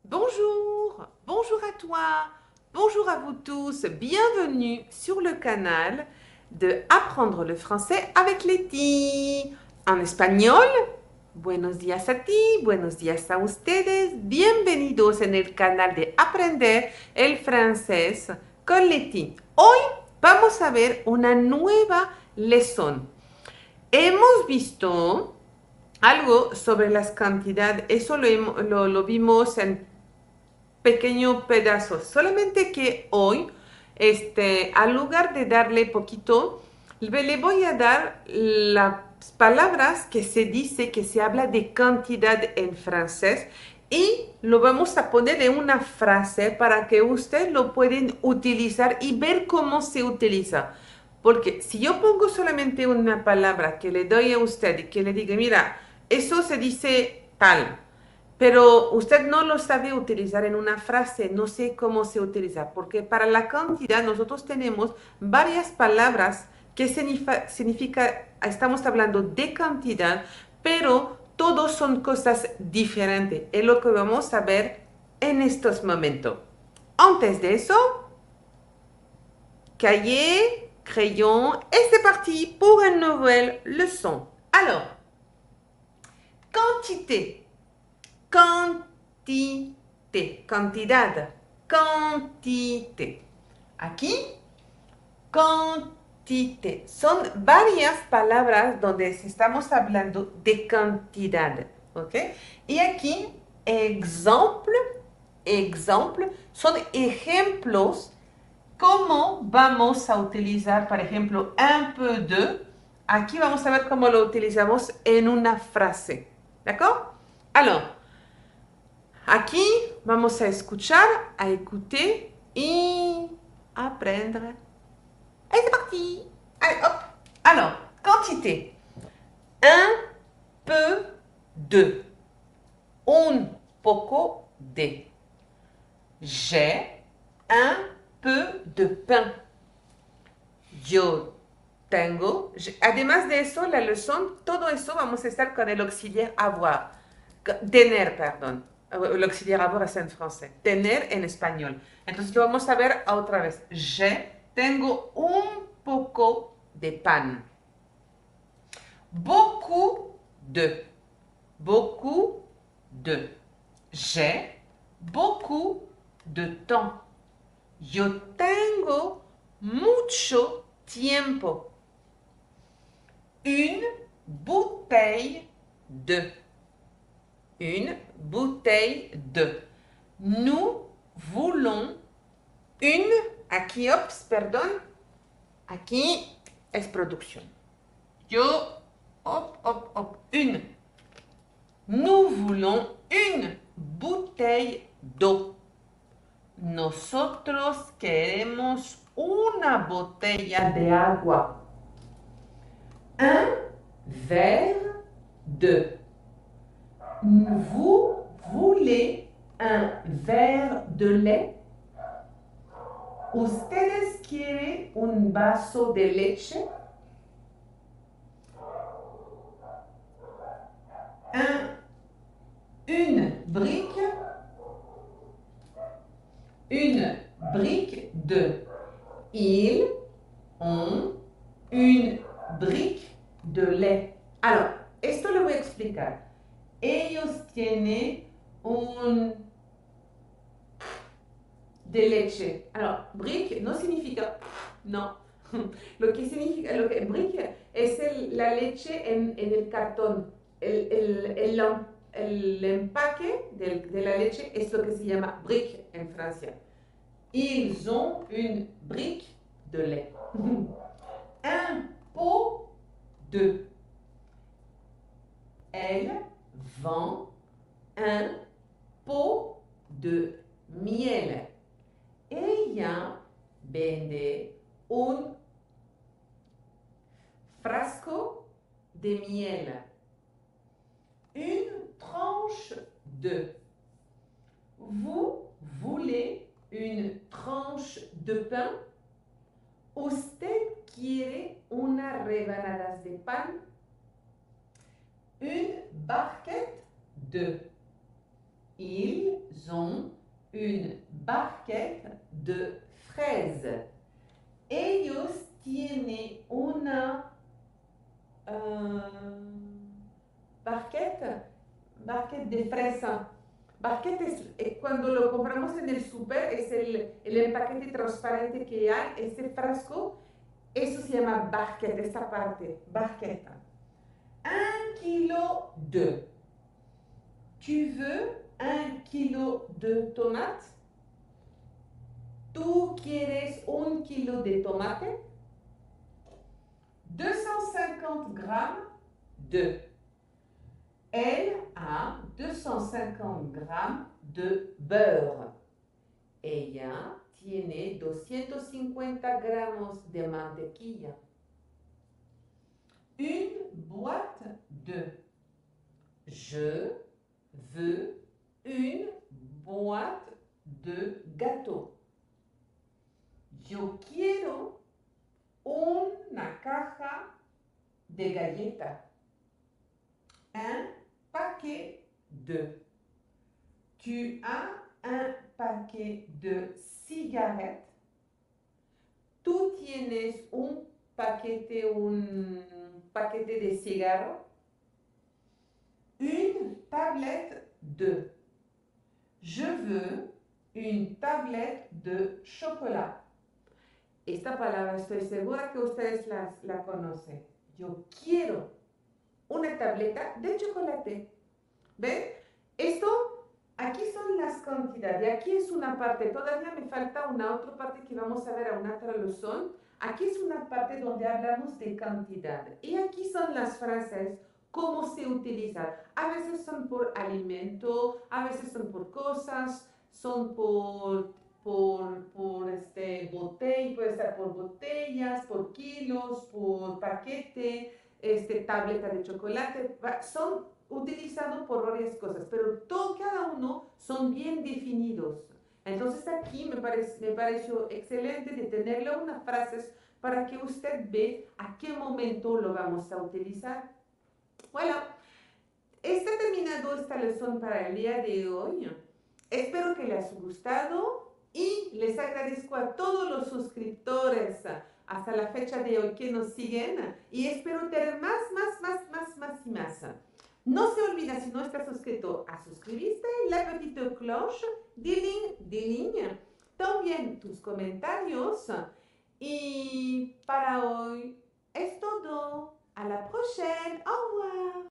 Bonjour, bonjour à toi, bonjour à vous tous, bienvenue sur le canal de Apprendre le français avec Leti. En español, buenos días a ti, buenos días a ustedes, bienvenidos en el canal de Aprender el francés con Leti. Hoy vamos a ver una nueva lección. Hemos visto algo sobre las cantidades, eso lo vimos en pequeños pedazos. Solamente que hoy, al lugar de darle poquito, le voy a dar las palabras que se dice, que se habla de cantidad en francés y lo vamos a poner en una frase para que ustedes lo pueden utilizar y ver cómo se utiliza. Porque si yo pongo solamente una palabra que le doy a usted y que le diga, mira, eso se dice tal, pero usted no lo sabe utilizar en una frase, no sé cómo se utiliza, porque para la cantidad nosotros tenemos varias palabras que significa, estamos hablando de cantidad, pero todos son cosas diferentes. Es lo que vamos a ver en estos momentos. Antes de eso, cahier, crayon, et c'est parti pour une nouvelle leçon. Alors, quantité. Quantité, cantidad, quantité. Aquí, quantité. Son varias palabras donde estamos hablando de cantidad, ¿ok? Y aquí, exemple, exemple, son ejemplos cómo vamos a utilizar, por ejemplo, un peu de. Aquí vamos a ver cómo lo utilizamos en una frase, ¿d'accord? Alors, aquí vamos a escuchar, a écouter y aprendre. Et c'est parti. Allez, hop. Alors, quantité. Un peu de. Un poco de. J'ai un peu de pain. Yo tengo. Además de eso, la leçon, todo eso vamos a estar con el auxiliar avoir. Tener, perdón. El auxiliar avoir es en francés. Tener en español. Entonces lo vamos a ver otra vez. Tengo un poco de pan. Beaucoup de. Beaucoup de. J'ai beaucoup de temps. Yo tengo mucho tiempo. Une bouteille de. Une bouteille de. Nous voulons une. Aquí, ops, perdón. Aquí es producción. Yo, hop, hop, hop, une. Nous voulons une bouteille d'eau. Nosotros queremos una botella de agua. Un verre de. Vous voulez un verre de lait? ¿Ustedes quieren un vaso de leche? Une brique. Une brique de. Ils ont une brique de lait. Alors, esto le voy a explicar. Ellos tienen un de leche. Alors, brique no significa, no. Lo que significa, brique es la leche en el cartón. El empaque de la leche es lo que se llama brique en Francia. Ils ont une brique de lait. Un pot de. Elle vend un pot de miel. Ella vende un frasco de miel. Une tranche de. Vous voulez une tranche de pain? ¿Usted quiere una rebanada de pan? Une barquette de. Ils ont une barquette de fraises. Ellos tienen una barquette, barquette de fresa. Barquette es cuando lo compramos en el súper, es el empaquete transparente que hay, ese frasco, eso se llama barquette, esta parte, barquette. 1 kilo de. Tu veux 1 kilo de tomates? ¿Tú quieres 1 kilo de tomate? 250 grammes de. Elle a 250 grammes de beurre. Ella tiene 250 gramos de mantequilla. Une boîte de. Je veux une boîte de gâteaux. Yo quiero una caja de galletas. Un paquet de. Tu as un paquet de cigarettes. Tú tienes un paquete de cigarros. Une tablette de. Je veux une tablette de chocolat. Esta palabra estoy segura que ustedes la conocen. Yo quiero una tableta de chocolate. ¿Ven? Esto, aquí son las cantidades. Aquí es una parte. Todavía me falta una otra parte que vamos a ver a una traducción. Aquí es una parte donde hablamos de cantidad. Y aquí son las frases, cómo se utilizan. A veces son por alimento, a veces son por cosas, son por botella, puede ser por botellas, por kilos, por paquete, tableta de chocolate, son utilizados por varias cosas, pero cada uno son bien definidos. Entonces aquí me pareció excelente de tenerle unas frases para que usted vea a qué momento lo vamos a utilizar. Bueno, está terminado esta lección para el día de hoy. Espero que les haya gustado y les agradezco a todos los suscriptores hasta la fecha de hoy que nos siguen y espero tener más y más. No se olvida, si no estás suscrito, a suscribirte, la petite cloche, diling, también tus comentarios. Y para hoy es todo. A la prochaine. Au revoir.